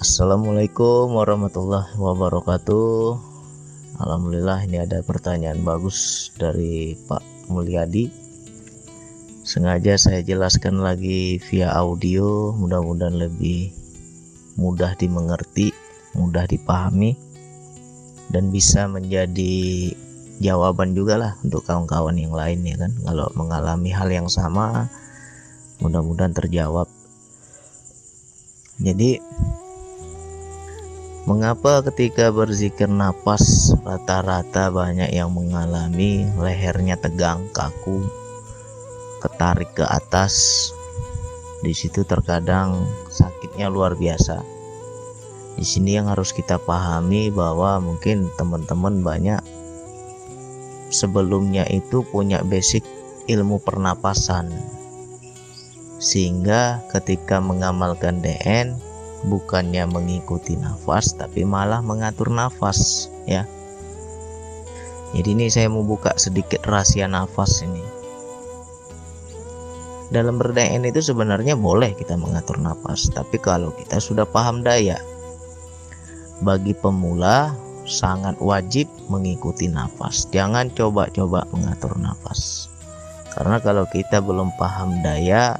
Assalamualaikum warahmatullahi wabarakatuh. Alhamdulillah, ini ada pertanyaan bagus dari Pak Mulyadi. Sengaja saya jelaskan lagi via audio, mudah-mudahan lebih mudah dimengerti, mudah dipahami, dan bisa menjadi jawaban juga lah untuk kawan-kawan yang lain, ya kan. Kalau mengalami hal yang sama, mudah-mudahan terjawab. Jadi, mengapa ketika berzikir nafas rata-rata banyak yang mengalami lehernya tegang, kaku, ketarik ke atas. Di situ terkadang sakitnya luar biasa. Di sini yang harus kita pahami bahwa mungkin teman-teman banyak sebelumnya itu punya basic ilmu pernapasan, sehingga ketika mengamalkan DN bukannya mengikuti nafas tapi malah mengatur nafas, ya. Jadi ini saya mau buka sedikit rahasia nafas ini. Dalam ber-DN itu sebenarnya boleh kita mengatur nafas, tapi kalau kita sudah paham daya. Bagi pemula sangat wajib mengikuti nafas. Jangan coba-coba mengatur nafas. Karena kalau kita belum paham daya,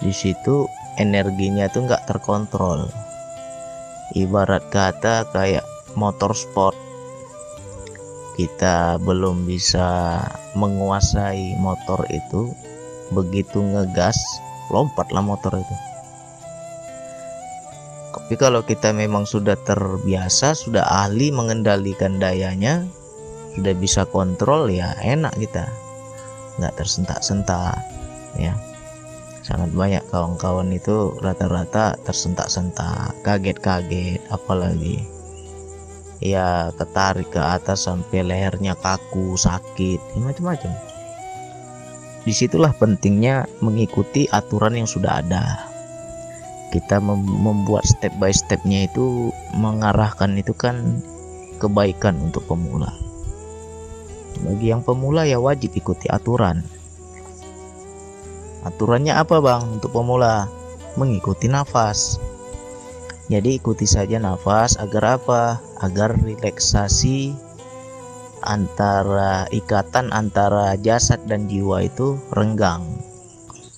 di situ energinya tuh nggak terkontrol. Ibarat kata kayak motor sport, kita belum bisa menguasai motor itu, begitu ngegas lompatlah motor itu. Tapi kalau kita memang sudah terbiasa, sudah ahli mengendalikan dayanya, sudah bisa kontrol, ya enak kita, nggak tersentak-sentak, ya. Sangat banyak kawan-kawan itu rata-rata tersentak-sentak, kaget-kaget, apalagi ya ketarik ke atas sampai lehernya kaku, sakit, macam-macam. Disitulah pentingnya mengikuti aturan yang sudah ada. Kita membuat step by stepnya itu, mengarahkan itu kan kebaikan untuk pemula. Bagi yang pemula ya wajib ikuti aturan. Aturannya apa bang untuk pemula? Mengikuti nafas. Jadi ikuti saja nafas, agar apa? Agar relaksasi ikatan antara jasad dan jiwa itu renggang,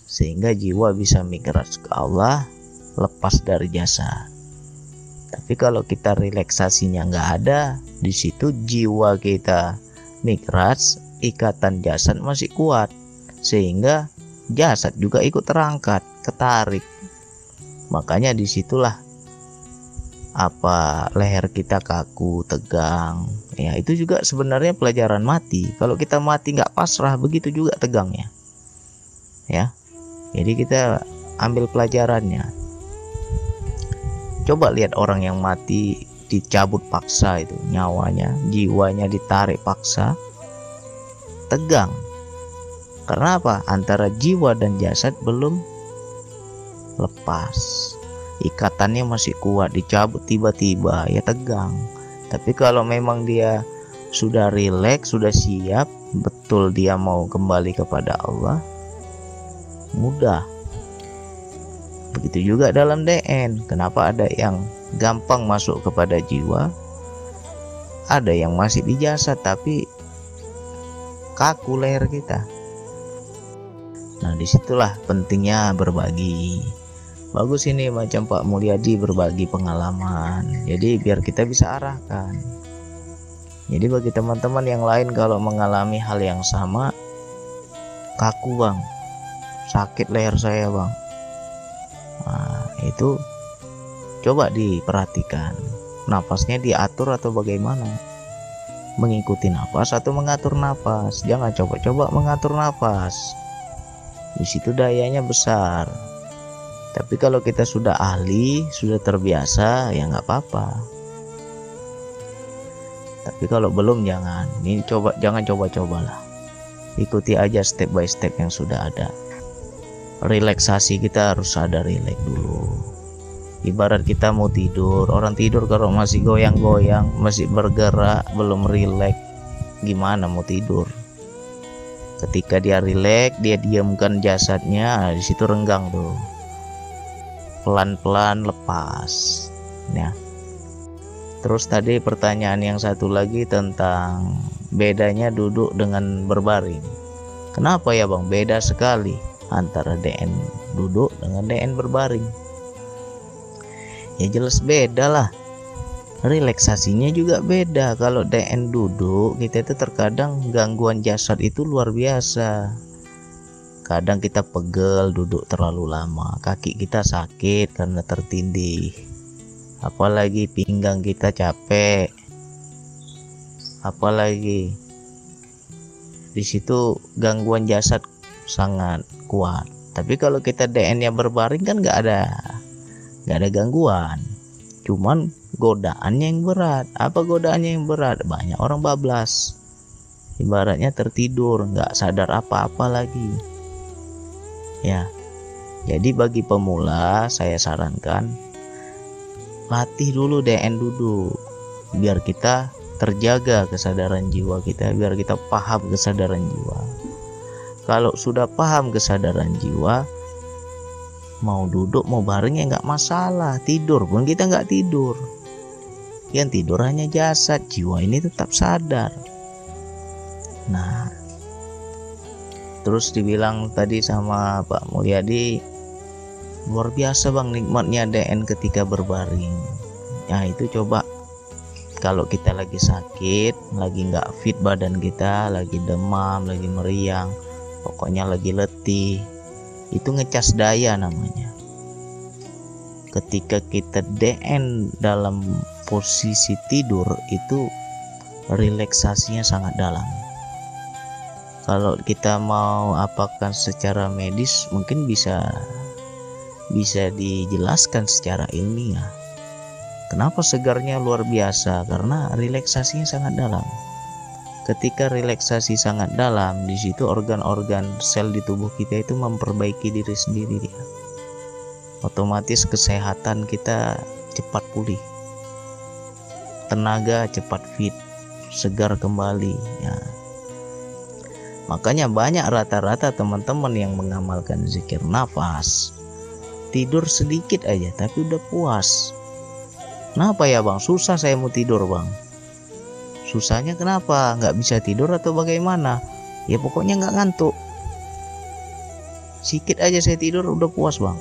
sehingga jiwa bisa migras ke Allah, lepas dari jasad. Tapi kalau kita relaksasinya nggak ada, di situ jiwa kita migras, ikatan jasad masih kuat, sehingga jasad juga ikut terangkat, ketarik. Makanya disitulah leher kita kaku, tegang. Ya itu juga sebenarnya pelajaran mati. Kalau kita mati nggak pasrah, begitu juga tegangnya. Ya, jadi kita ambil pelajarannya. Coba lihat orang yang mati dicabut paksa itu nyawanya, jiwanya ditarik paksa, tegang. Karena apa? Antara jiwa dan jasad belum lepas, ikatannya masih kuat, dicabut tiba-tiba ya tegang. Tapi kalau memang dia sudah rileks, sudah siap, betul dia mau kembali kepada Allah, mudah. Begitu juga dalam DN. Kenapa ada yang gampang masuk kepada jiwa, ada yang masih di jasad tapi kaku leher kita. Nah disitulah pentingnya berbagi. Bagus ini macam Pak Mulyadi berbagi pengalaman, jadi biar kita bisa arahkan. Jadi bagi teman-teman yang lain kalau mengalami hal yang sama, kaku bang, sakit leher saya bang, nah itu coba diperhatikan, nafasnya diatur atau bagaimana, mengikuti nafas atau mengatur nafas. Jangan coba-coba mengatur nafas, di situ dayanya besar. Tapi kalau kita sudah ahli, sudah terbiasa, ya nggak apa-apa. Tapi kalau belum, jangan coba-cobalah. Ikuti aja step by step yang sudah ada. Relaksasi kita harus ada rileks dulu. Ibarat kita mau tidur, orang tidur kalau masih goyang-goyang, masih bergerak, belum rileks, gimana mau tidur? Ketika dia rileks, dia diamkan jasadnya, di situ renggang tuh. pelan-pelan lepas ya. Terus tadi pertanyaan yang satu lagi tentang bedanya duduk dengan berbaring. Kenapa ya Bang beda sekali antara DN duduk dengan DN berbaring? Ya jelas beda lah. Relaksasinya juga beda. Kalau DN duduk kita itu terkadang gangguan jasad itu luar biasa. Kadang kita pegel duduk terlalu lama, kaki kita sakit karena tertindih, apalagi pinggang kita capek, apalagi di situ gangguan jasad sangat kuat. Tapi kalau kita DN nya berbaring kan nggak ada gangguan, cuman godaannya yang berat. Apa godaannya yang berat? Banyak orang bablas, ibaratnya tertidur nggak sadar apa-apa lagi ya. Jadi bagi pemula saya sarankan latih dulu DN duduk, biar kita terjaga kesadaran jiwa kita, biar kita paham kesadaran jiwa. Kalau sudah paham kesadaran jiwa, mau duduk mau baring ya nggak masalah. Tidur pun kita nggak tidur, yang tidur hanya jasad, jiwa ini tetap sadar. Nah, terus dibilang tadi sama Pak Mulyadi, luar biasa Bang nikmatnya DN ketika berbaring. Ya itu coba kalau kita lagi sakit, lagi nggak fit badan kita, lagi demam, lagi meriang, pokoknya lagi letih, itu ngecas daya namanya. Ketika kita DN dalam posisi tidur itu relaksasinya sangat dalam. Kalau kita mau apakan secara medis mungkin bisa dijelaskan secara ilmiah. Kenapa segarnya luar biasa? Karena relaksasinya sangat dalam. Ketika relaksasi sangat dalam, di situ organ-organ sel di tubuh kita itu memperbaiki diri sendiri dia. Otomatis kesehatan kita cepat pulih, tenaga cepat fit, segar kembali ya. Makanya banyak rata-rata teman-teman yang mengamalkan zikir nafas tidur sedikit aja tapi udah puas. Kenapa ya Bang? Susah saya mau tidur Bang. Susahnya kenapa? Nggak bisa tidur atau bagaimana? Ya pokoknya nggak ngantuk. Sedikit aja saya tidur udah puas Bang.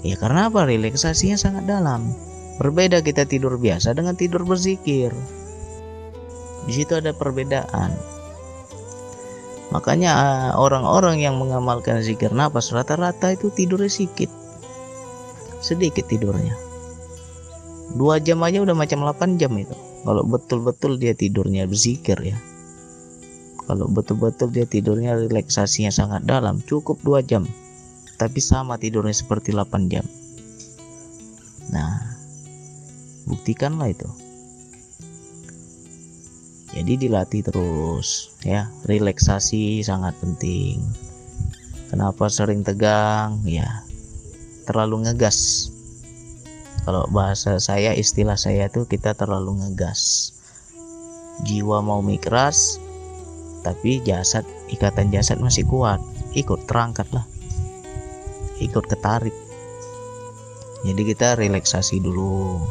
Ya karena apa? Relaksasinya sangat dalam. Berbeda kita tidur biasa dengan tidur berzikir. Di situ ada perbedaan. Makanya orang-orang yang mengamalkan zikir nafas rata-rata itu tidurnya sedikit tidurnya. 2 jam aja udah macam 8 jam itu. Kalau betul-betul dia tidurnya berzikir ya. Kalau betul-betul dia tidurnya relaksasinya sangat dalam, cukup 2 jam. Tapi sama tidurnya seperti 8 jam. Nah, buktikanlah itu. Jadi dilatih terus ya, relaksasi sangat penting. Kenapa sering tegang? Ya, terlalu ngegas. Kalau bahasa saya, istilah saya tuh kita terlalu ngegas. Jiwa mau mikras, tapi jasad, ikatan jasad masih kuat. Ikut terangkat lah, ikut ketarik. Jadi kita relaksasi dulu,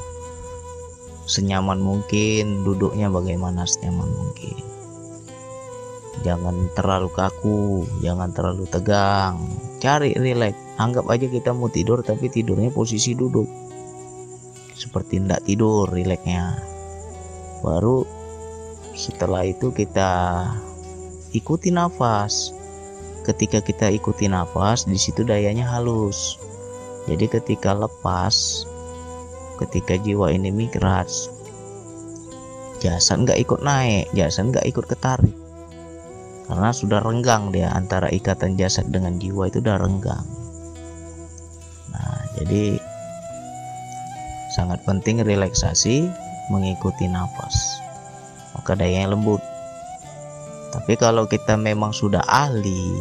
senyaman mungkin, duduknya bagaimana senyaman mungkin. Jangan terlalu kaku, jangan terlalu tegang. Cari rileks. Anggap aja kita mau tidur tapi tidurnya posisi duduk, seperti tidak tidur, rileksnya. Baru setelah itu kita ikuti nafas. Ketika kita ikuti nafas, di situ dayanya halus. Jadi ketika lepas, ketika jiwa ini mikras, jasad nggak ikut naik, jasad nggak ikut ketarik, karena sudah renggang dia, antara ikatan jasad dengan jiwa itu udah renggang. Nah, jadi sangat penting relaksasi, mengikuti nafas, maka dayanya lembut. Tapi kalau kita memang sudah ahli,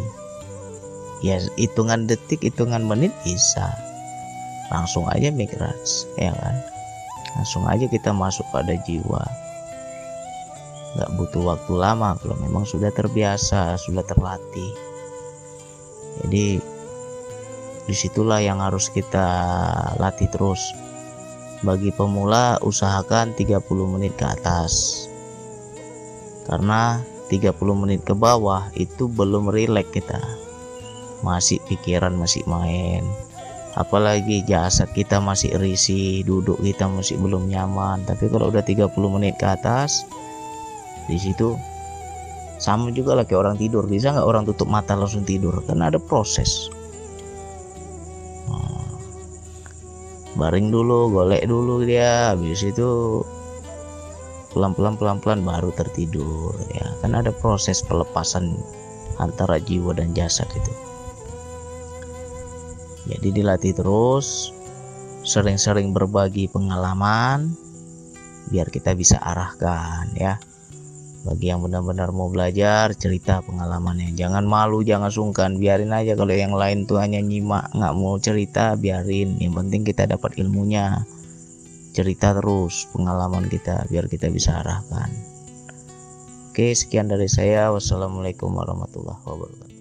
ya hitungan detik, hitungan menit bisa. Langsung aja mikras, ya kan? Langsung aja kita masuk pada jiwa. Nggak butuh waktu lama kalau memang sudah terbiasa, sudah terlatih. Jadi Disitulah yang harus kita latih terus. Bagi pemula usahakan 30 menit ke atas, karena 30 menit ke bawah itu belum rileks kita, masih pikiran masih main, apalagi jasad kita masih risih, duduk kita masih belum nyaman. Tapi kalau udah 30 menit ke atas, di situ sama juga lah kayak orang tidur. Bisa nggak orang tutup mata langsung tidur? Karena ada proses. Baring dulu, golek dulu dia, habis itu pelan-pelan baru tertidur ya. Kan ada proses pelepasan antara jiwa dan jasad itu. Jadi dilatih terus, sering-sering berbagi pengalaman biar kita bisa arahkan ya. Bagi yang benar-benar mau belajar, cerita pengalamannya, jangan malu, jangan sungkan, biarin aja. Kalau yang lain tuh hanya nyimak, nggak mau cerita, biarin. Yang penting kita dapat ilmunya. Cerita terus pengalaman kita biar kita bisa arahkan. Oke, sekian dari saya. Wassalamualaikum warahmatullahi wabarakatuh.